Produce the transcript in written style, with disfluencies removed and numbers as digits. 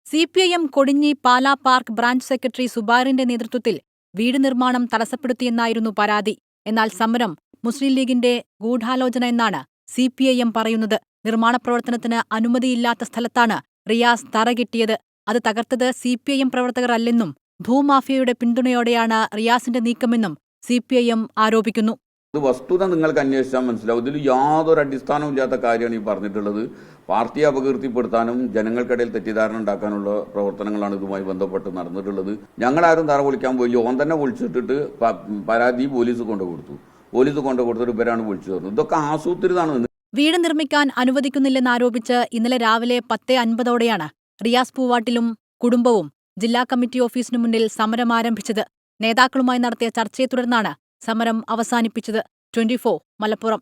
CPIM Kodinhi Pala park branch secretary സുബൈറിന്റെ നേതൃത്വത്തിൽ വീട് നിർമ്മാണം തടസ്സപ്പെടുത്തിയെന്നായിരുന്നു പരാതി. എന്നാൽ സമരം മുസ്ലിം ലീഗിന്റെ ഗൂഢാലോചന എന്നാണ് CPIM പറയുന്നത്. നിർമ്മാണ പ്രവർത്തനത്തിന് അനുമതിയില്ലാത്ത സ്ഥലത്താണ് റിയാസ് തറകെട്ടിയത്. അത് തകർത്തത് CPIM പ്രവർത്തകർ അല്ലെന്നും ഭൂമാഫിയയുടെ പിന്തുണയോടെയാണ് റിയാസിന്റെ നീക്കമെന്നും CPIM ആരോപിക്കുന്നു. ഇത് വസ്തുത നിങ്ങൾക്ക് അന്വേഷിച്ചാൽ മനസ്സിലാവും. ഇതിൽ യാതൊരു അടിസ്ഥാനവും ഇല്ലാത്ത കാര്യമാണ് ഈ പറഞ്ഞിട്ടുള്ളത്. പാർട്ടിയെ അപകീർത്തിപ്പെടുത്താനും ജനങ്ങൾക്കിടയിൽ തെറ്റിദ്ധാരണ ഉണ്ടാക്കാനുള്ള പ്രവർത്തനങ്ങളാണ് ഇതുമായി ബന്ധപ്പെട്ട് നടന്നിട്ടുള്ളത്. ഞങ്ങളാരും തറ പൊളിക്കാൻ പോയില്ല. ഓൻ തന്നെ പൊളിച്ചിട്ടിട്ട് പരാതി പോലീസ് കൊണ്ടുകൊടുത്തു. പോലീസ് കൊണ്ടുകൊടുത്തിട്ട് ഇവരാണ് വിളിച്ചു തരുന്നത്. ഇതൊക്കെ ആസൂത്രിതാണ്. വീട് നിർമ്മിക്കാൻ അനുവദിക്കുന്നില്ലെന്നാരോപിച്ച് ഇന്നലെ രാവിലെ 10:50ഓടെയാണ് റിയാസ് പൂവാട്ടിലും കുടുംബവും ജില്ലാ കമ്മിറ്റി ഓഫീസിനു മുന്നിൽ സമരം ആരംഭിച്ചത്. നേതാക്കളുമായി നടത്തിയ ചർച്ചയെ തുടർന്നാണ് സമരം അവസാനിപ്പിച്ചത്. 24 മലപ്പുറം.